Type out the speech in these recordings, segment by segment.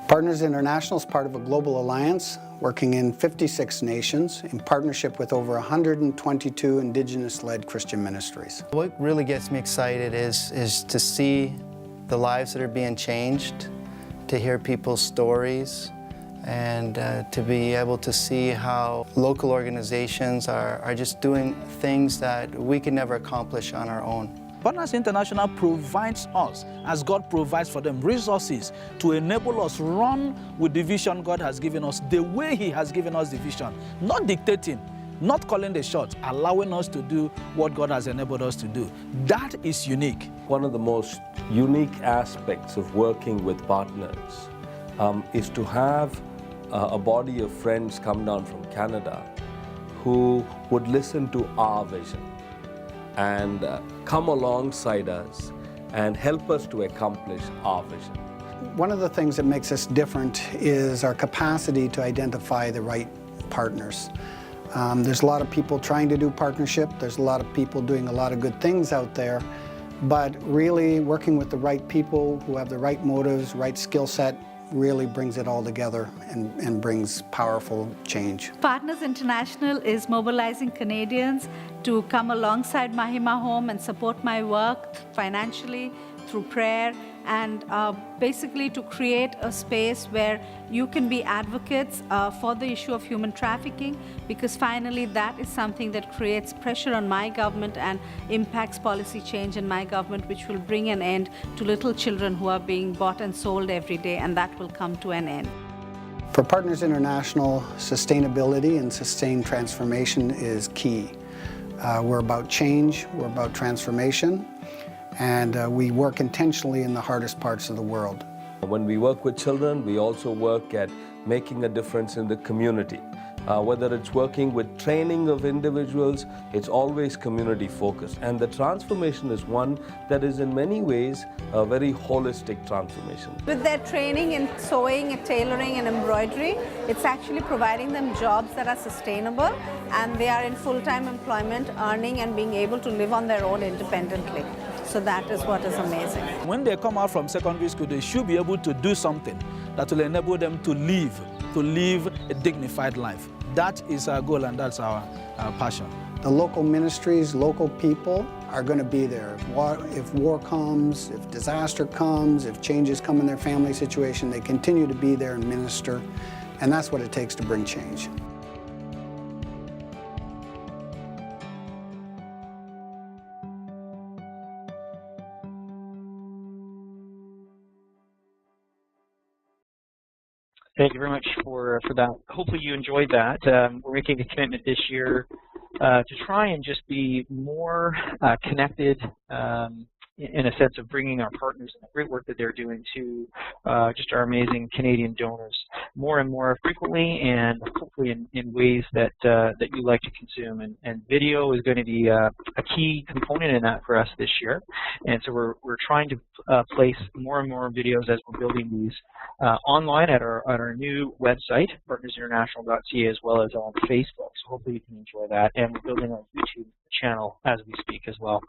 Partners International is part of a global alliance working in 56 nations in partnership with over 122 Indigenous-led Christian ministries. What really gets me excited is to see the lives that are being changed, to hear people's stories, and to be able to see how local organizations are just doing things that we can never accomplish on our own. Partners International provides us, as God provides for them, resources to enable us run with the vision God has given us, the way He has given us the vision, not dictating, not calling the shots, allowing us to do what God has enabled us to do. That is unique. One of the most unique aspects of working with partners is to have a body of friends come down from Canada who would listen to our vision and come alongside us and help us to accomplish our vision. One of the things that makes us different is our capacity to identify the right partners. There's a lot of people trying to do partnership, there's a lot of people doing a lot of good things out there, but really working with the right people who have the right motives, right skill set, really brings it all together and brings powerful change. Partners International is mobilizing Canadians to come alongside Mahima Home and support my work financially, through prayer, and basically to create a space where you can be advocates for the issue of human trafficking, because finally that is something that creates pressure on my government and impacts policy change in my government, which will bring an end to little children who are being bought and sold every day, and that will come to an end. For Partners International, sustainability and sustained transformation is key. We're about change, we're about transformation, and we work intentionally in the hardest parts of the world. When we work with children, we also work at making a difference in the community. Whether it's working with training of individuals, it's always community focused. And the transformation is one that is in many ways a very holistic transformation. With their training in sewing, tailoring and embroidery, it's actually providing them jobs that are sustainable, and they are in full-time employment, earning and being able to live on their own independently. So that is what is amazing. When they come out from secondary school, they should be able to do something that will enable them to live a dignified life. That is our goal, and that's our passion. The local ministries, local people are going to be there. If war comes, if disaster comes, if changes come in their family situation, they continue to be there and minister, and that's what it takes to bring change. Thank you very much for that. Hopefully you enjoyed that. We're making a commitment this year to try and just be more connected in a sense of bringing our partners and the great work that they're doing to just our amazing Canadian donors more and more frequently, and hopefully in ways that that you like to consume. And video is going to be a key component in that for us this year. And so we're trying to place more and more videos as we're building these online at our new website, partnersinternational.ca, as well as on Facebook. So hopefully you can enjoy that. And we're building our YouTube channel as we speak as well.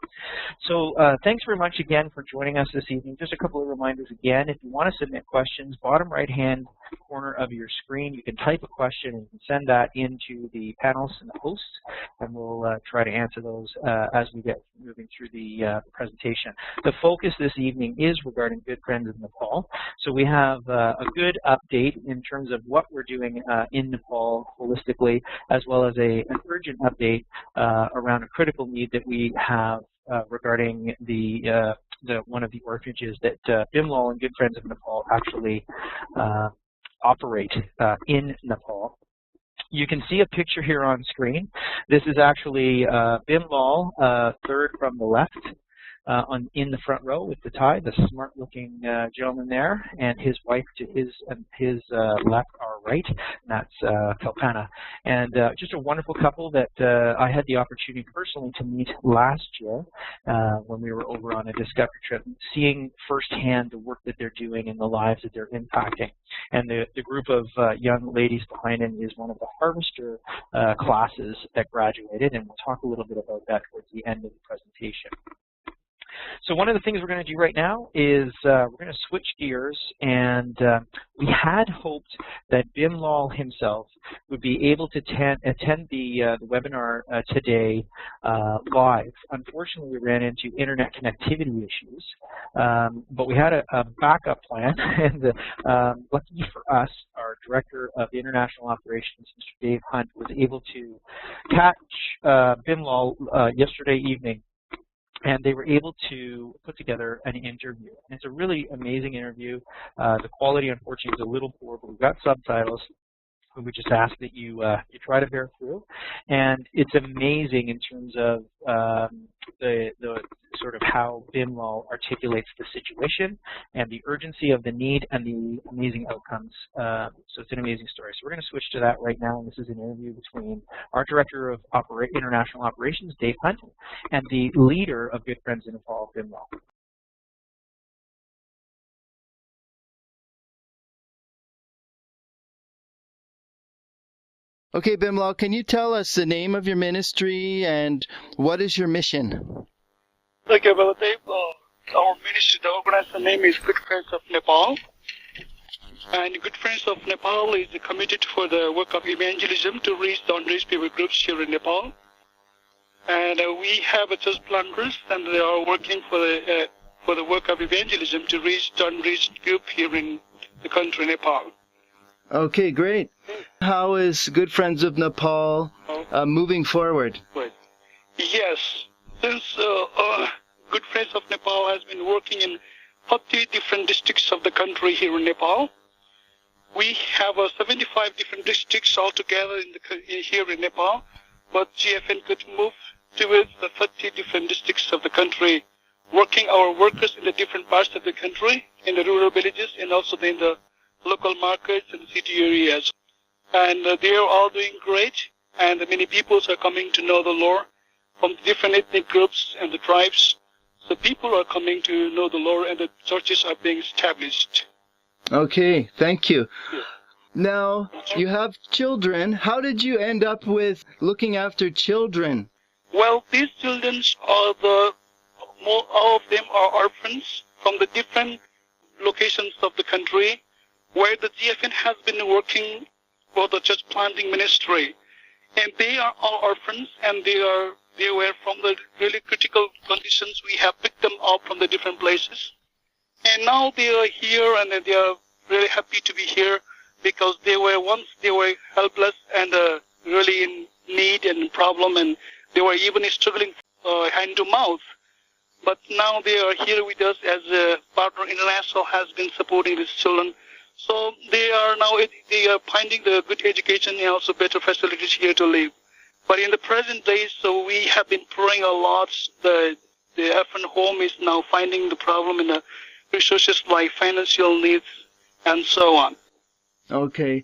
So thanks very much again for joining us this evening. Just a couple of reminders again. If you want to submit questions, bottom right-hand corner of your screen, you can type a question and you can send that into the panelists and the hosts, and we'll try to answer those as we get moving through the presentation. The focus this evening is regarding Good Friends of Nepal. So we have a good update in terms of what we're doing in Nepal holistically, as well as an urgent update around a critical need that we have regarding one of the orphanages that Bimlal and Good Friends of Nepal actually operate in Nepal. You can see a picture here on screen. This is actually Bimlal, third from the left, in the front row with the tie, the smart-looking gentleman there, and his wife to his left, our right, and that's Kalpana. And just a wonderful couple that I had the opportunity personally to meet last year when we were over on a discovery trip, seeing firsthand the work that they're doing and the lives that they're impacting. And the group of young ladies behind him is one of the harvester classes that graduated, and we'll talk a little bit about that towards the end of the presentation. So one of the things we're going to do right now is we're going to switch gears, and we had hoped that Bim Lal himself would be able to attend the webinar today live. Unfortunately, we ran into internet connectivity issues, but we had a backup plan, and lucky for us, our Director of International Operations, Mr. Dave Hunt, was able to catch Bim Lal yesterday evening, and they were able to put together an interview. And it's a really amazing interview. The quality, unfortunately, is a little poor, but we've got subtitles. We just ask that you try to bear through. And it's amazing in terms of the sort of how Bim Lal articulates the situation and the urgency of the need and the amazing outcomes. So it's an amazing story. So we're going to switch to that right now. And this is an interview between our Director of International Operations, Dave Hunt, and the leader of Good Friends in Nepal, Bim Lal. Okay, Bim Lal, can you tell us the name of your ministry and what is your mission? Okay, Brother Dave. Our ministry, the organization name is Good Friends of Nepal. And Good Friends of Nepal is committed for the work of evangelism to reach the unreached people groups here in Nepal. And we have a church planters, and they are working for the work of evangelism to reach the unreached group here in the country, Nepal. Okay, great. How is Good Friends of Nepal moving forward? Right. Yes, since Good Friends of Nepal has been working in 40 different districts of the country here in Nepal. We have 75 different districts altogether here in Nepal, but GFN could move towards the 30 different districts of the country, working our workers in the different parts of the country, in the rural villages and also in the local markets and city areas. And they are all doing great, and many peoples are coming to know the Lord from different ethnic groups and the tribes. So people are coming to know the Lord, and the churches are being established. Okay, thank you. Now, you have children. How did you end up with looking after children? Well, these children are all of them are orphans from the different locations of the country where the GFN has been working for the church planting ministry. And they are all orphans, and they were from the really critical conditions. We have picked them up from the different places. And now they are here, and they are really happy to be here because they were helpless and really in need and problem, and they were even struggling hand to mouth. But now they are here with us as a partner international has been supporting these children. So they are finding the good education and also better facilities here to live. But in the present days, so we have been praying a lot. The orphan home is now finding the problem in the resources like financial needs and so on. Okay.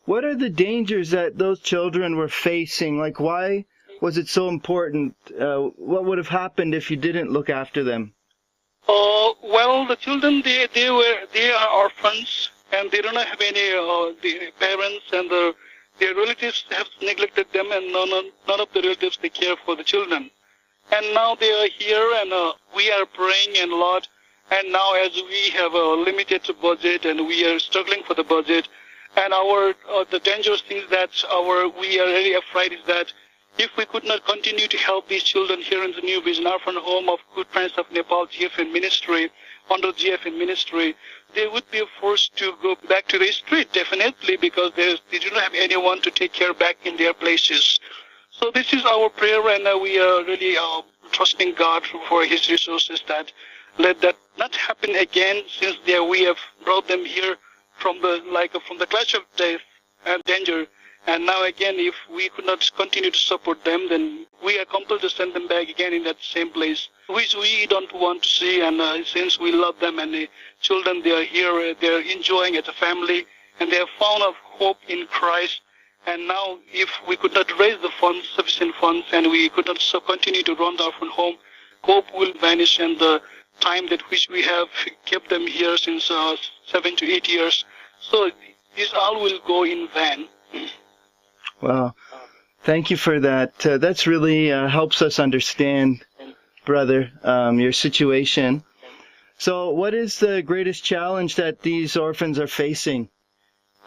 What are the dangers that those children were facing? Like, why was it so important? What would have happened if you didn't look after them? Well, the children, they are orphans, and they don't have any the parents, and their relatives have neglected them, and none of the relatives they care for the children. And now they are here, and we are praying and Lord. And now, as we have a limited budget, and we are struggling for the budget, and the dangerous things that we are really afraid is that if we could not continue to help these children here in the new Vision Orphan Home of Good Friends of Nepal GFN Ministry, under GFN Ministry, they would be forced to go back to the street, definitely, because they do not have anyone to take care back in their places. So this is our prayer, and we are really trusting God for His resources that let that not happen again, since we have brought them here from the clutch of death and danger. And now again, if we could not continue to support them, then we are compelled to send them back again in that same place, which we don't want to see. And since we love them, and the children, they are here, they are enjoying as a family, and they have found a hope in Christ. And now, if we could not raise the funds, sufficient funds, and we could not continue to run the orphan home, hope will vanish, and the time that which we have kept them here since 7 to 8 years. So this all will go in vain. Wow. Thank you for that. That's really helps us understand brother, your situation. So what is the greatest challenge that these orphans are facing?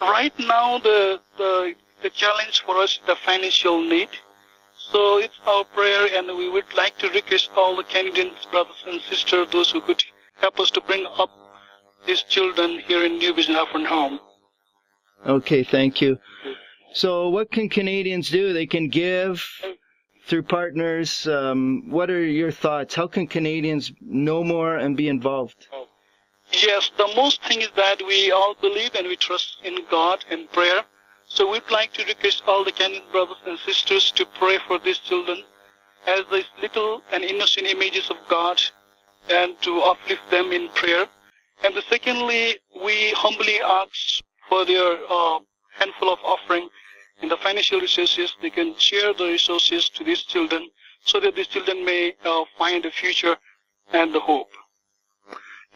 Right now, the challenge for us is the financial need. So it's our prayer, and we would like to request all the Canadians, brothers and sisters, those who could help us to bring up these children here in New Vision Orphan Home. Okay, thank you. So what can Canadians do? They can give through partners. What are your thoughts? How can Canadians know more and be involved? Yes, the most thing is that we all believe and we trust in God and prayer. So we'd like to request all the Canadian brothers and sisters to pray for these children as these little and innocent images of God, and to uplift them in prayer. And secondly, we humbly ask for their handful of offering and the financial resources. They can share the resources to these children so that these children may find a future and the hope.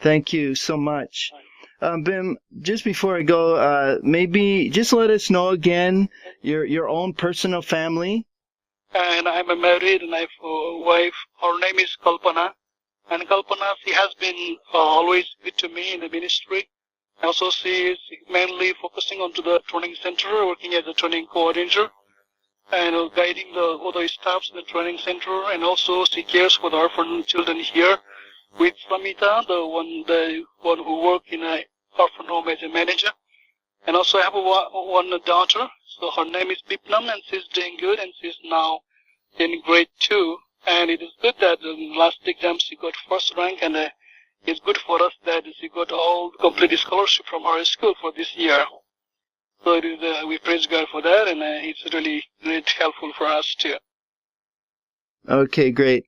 Thank you so much. Bim, just before I go, maybe just let us know again your own personal family. And I'm married and I have a wife. Her name is Kalpana. And Kalpana, she has been always good to me in the ministry. Also, she is mainly focusing onto the training center, working as a training coordinator, and guiding the other staffs in the training center. And also, she cares for the orphan children here with Samita, the one who works in an orphan home as a manager. And also, I have one daughter. So her name is Bipnam, and she's doing good, and she's now in grade 2. And it is good that in the last exam she got first rank, and it's good for us that she got all complete scholarship from our school for this year. So it is, we praise God for that, and it's really great helpful for us too. Okay, great.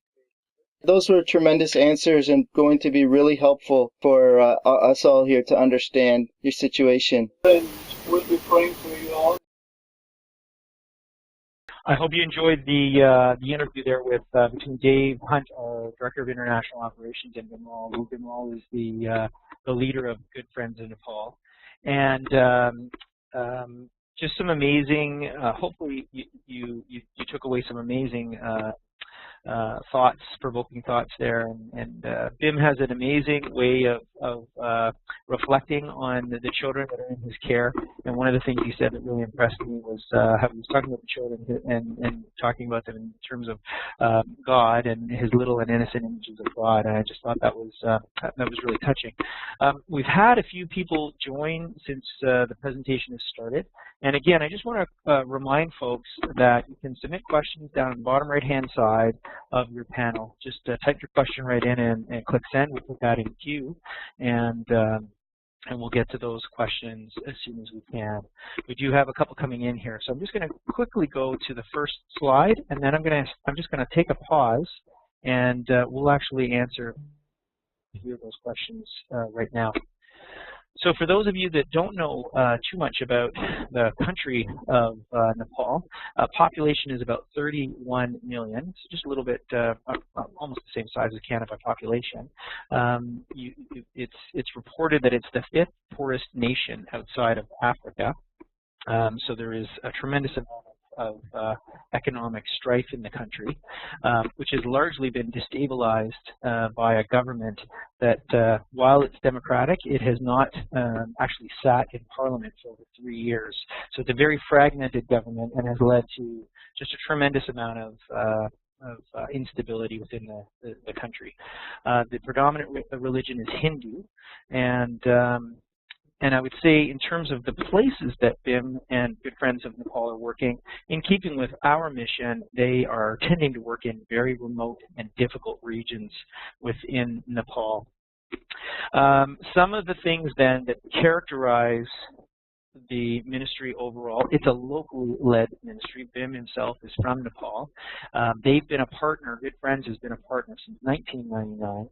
Those were tremendous answers and going to be really helpful for us all here to understand your situation. And we'll be praying for you all. I hope you enjoyed the interview there with between Dave Hunt, our Director of International Operations, and Bimal. Bimal is the leader of Good Friends of Nepal, and just some amazing. Hopefully, you took away some amazing thoughts, provoking thoughts there, and Bim has an amazing way of reflecting on the children that are in his care. And one of the things he said that really impressed me was how he was talking about the children and talking about them in terms of God and his little and innocent images of God. And I just thought that was really touching. We've had a few people join since the presentation has started. And again, I just want to remind folks that you can submit questions down on the bottom right-hand side of your panel. Just type your question right in and click send. We'll put that in queue, and we'll get to those questions as soon as we can. We do have a couple coming in here, so I'm just going to quickly go to the first slide, and then I'm just going to take a pause, and we'll actually answer a few of those questions right now. So for those of you that don't know too much about the country of Nepal, population is about 31 million, so just a little bit, almost the same size as Canada by population. It's reported that it's the 5th poorest nation outside of Africa. So there is a tremendous amount of economic strife in the country, which has largely been destabilized by a government that, while it's democratic, it has not actually sat in parliament for over 3 years. So it's a very fragmented government and has led to just a tremendous amount of instability within the country. The predominant religion is Hindu, and I would say in terms of the places that BIM and Good Friends of Nepal are working, in keeping with our mission, they are tending to work in very remote and difficult regions within Nepal. Some of the things then that characterize the ministry overall, it's a locally led ministry. BIM himself is from Nepal. They've been a partner, Good Friends has been a partner since 1999.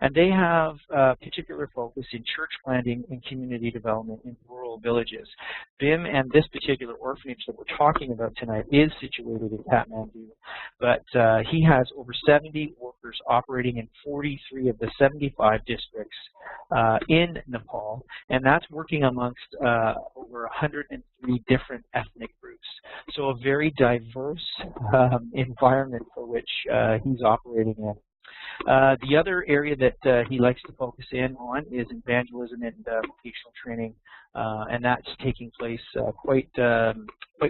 And they have a particular focus in church planting and community development in rural villages. BIM and this particular orphanage that we're talking about tonight is situated in Kathmandu, but he has over 70 workers operating in 43 of the 75 districts in Nepal, and that's working amongst over 103 different ethnic groups. So a very diverse environment for which he's operating in. The other area that he likes to focus in on is evangelism and vocational training, and that's taking place quite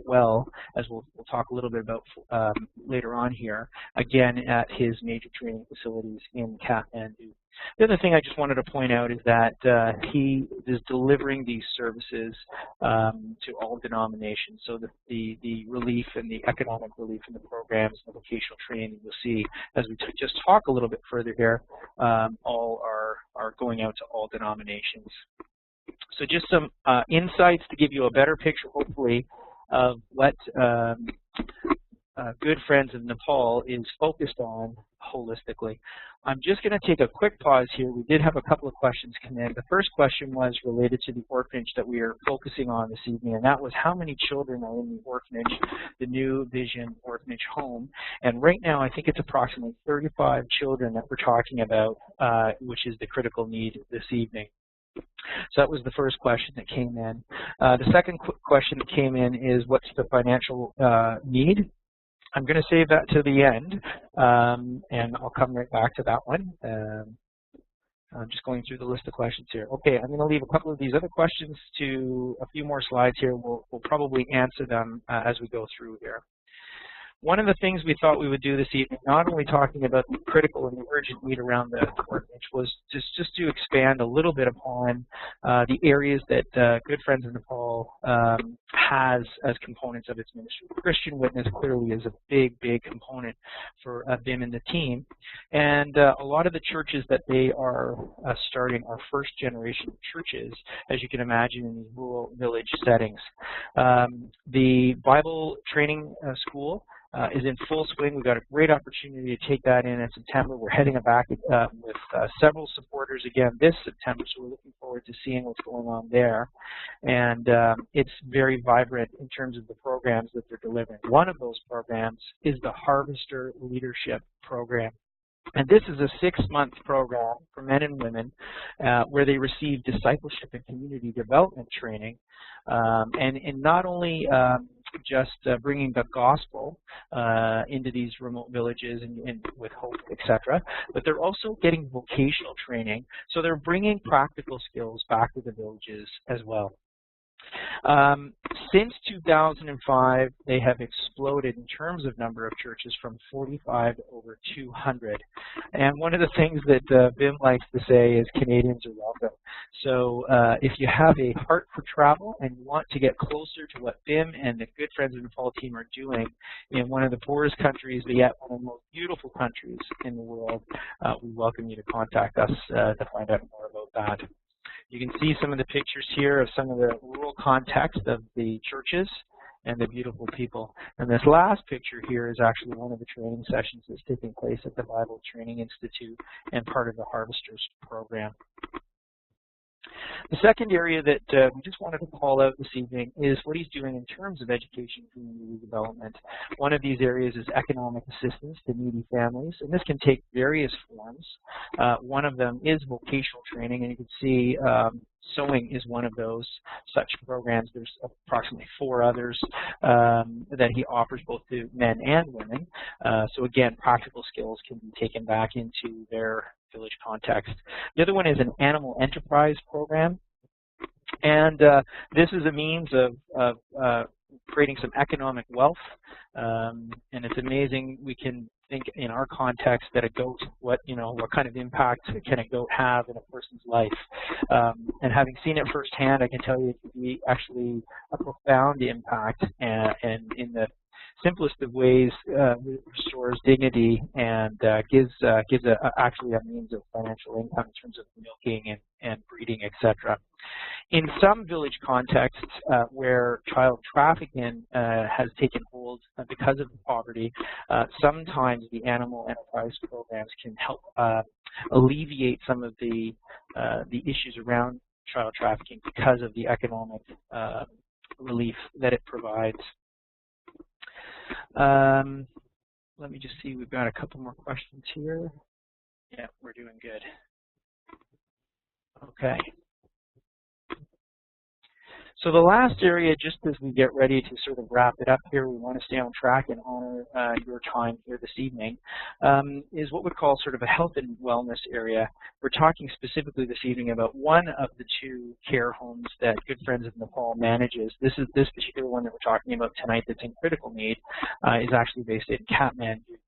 well, as we'll talk a little bit about later on here, again at his major training facilities in Kathmandu. The other thing I just wanted to point out is that he is delivering these services to all denominations. So the relief and the economic relief in the programs and the vocational training you'll see as we just talk a little bit further here, all are going out to all denominations. So just some insights to give you a better picture, hopefully, of what Good Friends of Nepal is focused on holistically. I'm just going to take a quick pause here. We did have a couple of questions come in. The first question was related to the orphanage that we are focusing on this evening, and that was how many children are in the orphanage, the New Vision Orphanage Home. And right now, I think it's approximately 35 children that we're talking about, which is the critical need this evening. So that was the first question that came in. The second question that came in is what's the financial need? I'm going to save that to the end, and I'll come right back to that one. I'm just going through the list of questions here. Okay, I'm going to leave a couple of these other questions to a few more slides here. We'll probably answer them as we go through here. One of the things we thought we would do this evening, not only talking about the critical and the urgent need around the orphanage, was just to expand a little bit upon the areas that Good Friends of Nepal has as components of its ministry. Christian witness clearly is a big component for BIM and the team. And a lot of the churches that they are starting are first generation churches, as you can imagine, in these rural village settings. The Bible training school is in full swing. We've got a great opportunity to take that in September. We're heading back with several supporters again this September, so we're looking forward to seeing what's going on there. And it's very vibrant in terms of the programs that they're delivering. One of those programs is the Harvester Leadership Program. And this is a 6-month program for men and women where they receive discipleship and community development training, and not only just bringing the gospel into these remote villages and with hope, etc., but they're also getting vocational training, so they're bringing practical skills back to the villages as well. Since 2005, they have exploded in terms of number of churches from 45 to over 200. And one of the things that BIM likes to say is Canadians are welcome. So if you have a heart for travel and you want to get closer to what BIM and the Good Friends of Nepal team are doing in one of the poorest countries, but yet one of the most beautiful countries in the world, we welcome you to contact us to find out more about that. You can see some of the pictures here of some of the rural context of the churches and the beautiful people. And this last picture here is actually one of the training sessions that's taking place at the Bible Training Institute and part of the Harvesters program. The second area that we just wanted to call out this evening is what he's doing in terms of education and community development. One of these areas is economic assistance to needy families, and this can take various forms. One of them is vocational training, and you can see sewing is one of those such programs. There's approximately 4 others that he offers both to men and women. So again, practical skills can be taken back into their village context. The other one is an animal enterprise program. And this is a means of creating some economic wealth. And it's amazing we can think in our context that a goat, what kind of impact can a goat have in a person's life? And having seen it firsthand, I can tell you it can be actually a profound impact, and in the simplest of ways restores dignity and gives actually a means of financial income in terms of milking and breeding, etc. In some village contexts where child trafficking has taken hold because of the poverty, sometimes the animal enterprise programs can help alleviate some of the issues around child trafficking because of the economic relief that it provides. Let me just see, we've got a couple more questions here. Yeah, we're doing good. Okay. So the last area, just as we get ready to sort of wrap it up here, we want to stay on track and honor your time here this evening, is what we call sort of a health and wellness area. We're talking specifically this evening about one of the 2 care homes that Good Friends of Nepal manages. This particular one that we're talking about tonight that's in critical need is actually based in Kathmandu.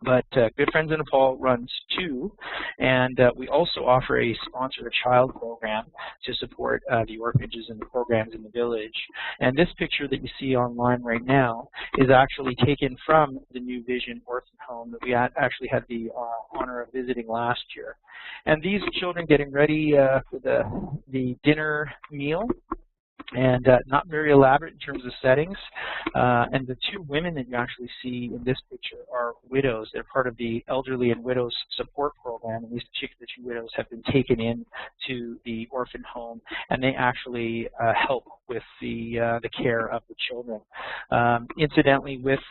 But Good Friends of Nepal runs 2, and we also offer a Sponsor a Child program to support the orphanages and the programs in the village. And this picture that you see online right now is actually taken from the New Vision Orphan Home that we actually had the honor of visiting last year. And these children getting ready for the dinner meal, and not very elaborate in terms of settings. And the 2 women that you actually see in this picture are widows. They're part of the Elderly and Widows Support Program, and these particular 2 widows have been taken in to the orphan home, and they actually help with the care of the children. Incidentally, with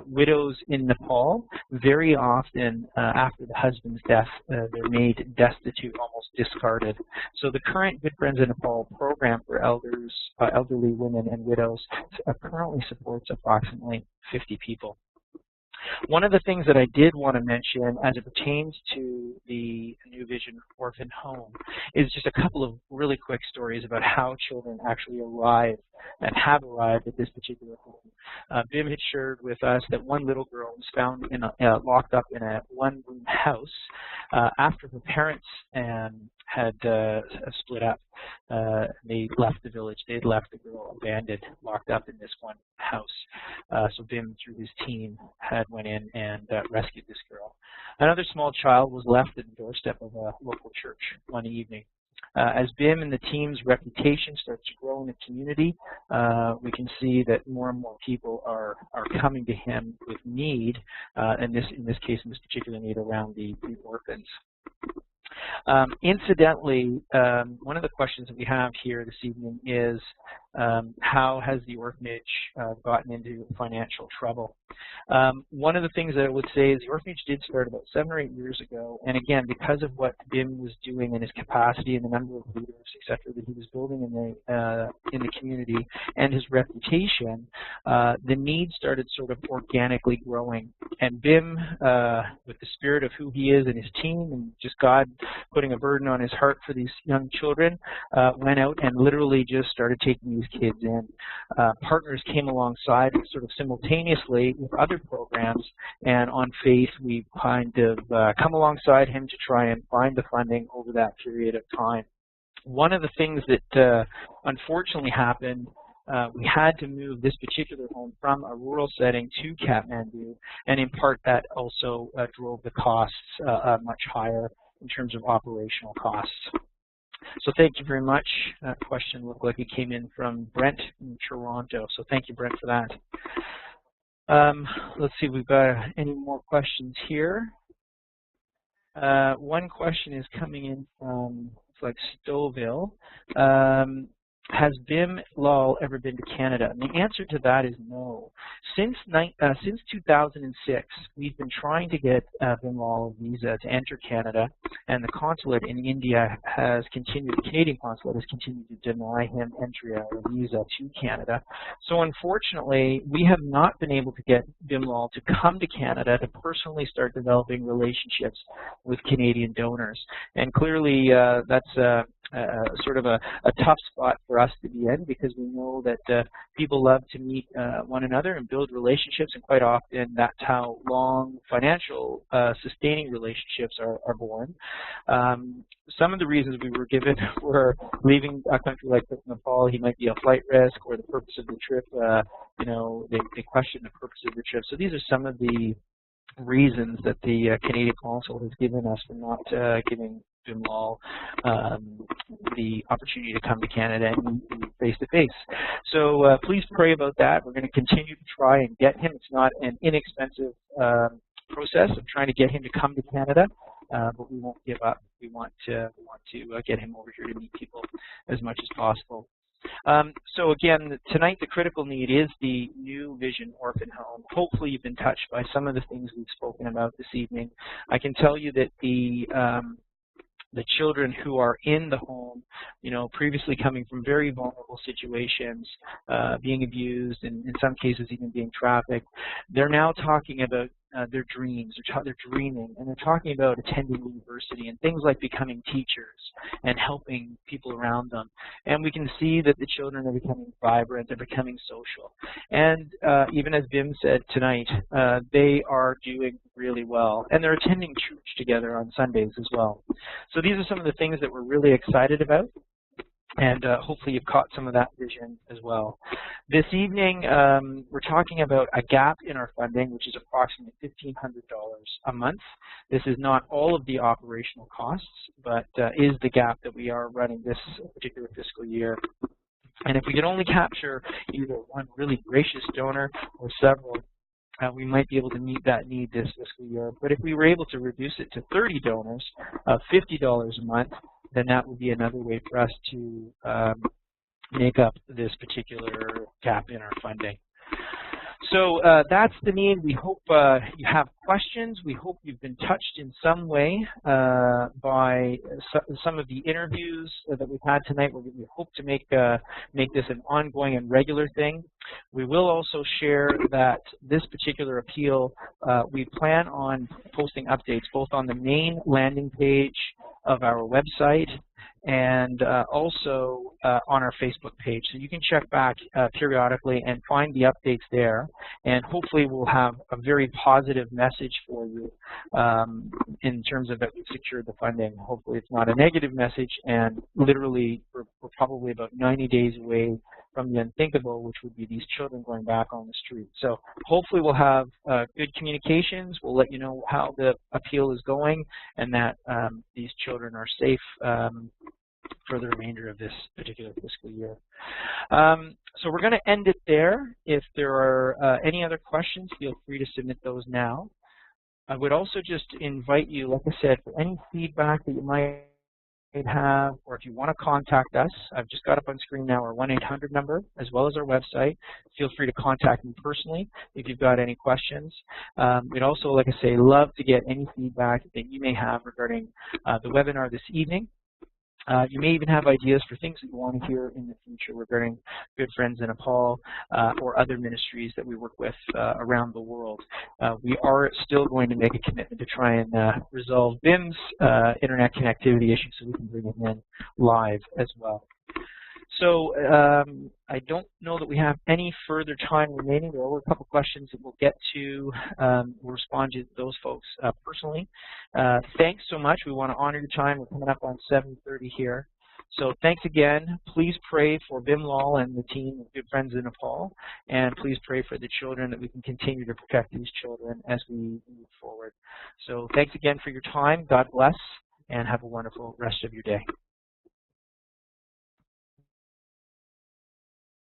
widows in Nepal, very often after the husband's death, they're made destitute, almost discarded. So the current Good Friends of Nepal program for elderly women and widows currently supports approximately 50 people. One of the things that I did want to mention as it pertains to the New Vision Orphan Home is just a couple of really quick stories about how children actually arrive and have arrived at this particular home. Bim had shared with us that one little girl was found in locked up in a one-room house after her parents had split up. They left the village. They had left the girl abandoned, locked up in this one house. So Bim, through his team, had went in and rescued this girl. Another small child was left at the doorstep of a local church one evening. As Bim and the team's reputation starts to grow in the community, we can see that more and more people are coming to him with need, and in this case, in this particular need around the orphans. Incidentally, one of the questions that we have here this evening is how has the orphanage gotten into financial trouble? One of the things that I would say is the orphanage did start about 7 or 8 years ago, and again, because of what Bim was doing and his capacity and the number of leaders, etc., that he was building in the community and his reputation, the need started sort of organically growing. And Bim, with the spirit of who he is and his team, and just God putting a burden on his heart for these young children, went out and literally just started taking these kids in. Partners came alongside sort of simultaneously with other programs, and on faith we kind of come alongside him to try and find the funding over that period of time. One of the things that unfortunately happened, we had to move this particular home from a rural setting to Kathmandu, and in part that also drove the costs much higher in terms of operational costs. So thank you very much. That question looked like it came in from Brent in Toronto. So thank you, Brent, for that. Let's see if we've got any more questions here. One question is coming in from, it's like Stouffville. Has Bim Lal ever been to Canada? And the answer to that is no. Since 2006, we've been trying to get Bim Lal a visa to enter Canada, and the consulate in India has continued, the Canadian consulate has continued to deny him entry or a visa to Canada. So unfortunately, we have not been able to get Bim Lal to come to Canada to personally start developing relationships with Canadian donors. And clearly, that's sort of a tough spot for us to be in, because we know that people love to meet one another and build relationships, and quite often that's how long financial sustaining relationships are born. Some of the reasons we were given for leaving a country like Nepal, he might be a flight risk, or the purpose of the trip, you know, they question the purpose of the trip. So these are some of the reasons that the Canadian Consul has given us for not giving Bim Lal the opportunity to come to Canada and meet face-to-face. So please pray about that. We're going to continue to try and get him. It's not an inexpensive process of trying to get him to come to Canada, but we won't give up. We want to get him over here to meet people as much as possible. So again, tonight the critical need is the New Vision Orphan Home. Hopefully you've been touched by some of the things we've spoken about this evening. I can tell you that the the children who are in the home, you know, previously coming from very vulnerable situations, being abused, and in some cases even being trafficked, they're now talking about their dreams, they're dreaming, and they're talking about attending university and things like becoming teachers and helping people around them. And we can see that the children are becoming vibrant, they're becoming social. And even as Bim said tonight, they are doing really well. And they're attending church together on Sundays as well. So these are some of the things that we're really excited about. And hopefully you've caught some of that vision as well. This evening, we're talking about a gap in our funding, which is approximately $1,500 a month. This is not all of the operational costs, but is the gap that we are running this particular fiscal year. And if we could only capture either one really gracious donor or several, we might be able to meet that need this fiscal year. But if we were able to reduce it to 30 donors, $50 a month, then that would be another way for us to make up this particular gap in our funding. So that's the need. We hope you have questions. We hope you've been touched in some way by some of the interviews that we've had tonight. We hope to make this an ongoing and regular thing. We will also share that this particular appeal, we plan on posting updates both on the main landing page of our website and also on our Facebook page. So you can check back periodically and find the updates there. And hopefully we'll have a very positive message for you in terms of that we've secured the funding. Hopefully it's not a negative message, and literally we're probably about 90 days away from the unthinkable, which would be these children going back on the street. So hopefully we'll have good communications. We'll let you know how the appeal is going and that these children are safe for the remainder of this particular fiscal year. So we're going to end it there. If there are any other questions, feel free to submit those now. I would also just invite you, like I said, for any feedback that you might have, or if you want to contact us, I've just got up on screen now our 1-800 number as well as our website. Feel free to contact me personally if you've got any questions. We'd also, like I say, love to get any feedback that you may have regarding the webinar this evening. You may even have ideas for things that you want to hear in the future regarding Good Friends in Nepal or other ministries that we work with around the world. We are still going to make a commitment to try and resolve BIM's internet connectivity issue so we can bring him in live as well. So I don't know that we have any further time remaining. There are a couple questions that we'll get to. We'll respond to those folks personally. Thanks so much. We want to honor your time. We're coming up on 7:30 here. So thanks again. Please pray for Bim Lal and the team of Good Friends in Nepal. And please pray for the children, that we can continue to protect these children as we move forward. So thanks again for your time. God bless, and have a wonderful rest of your day.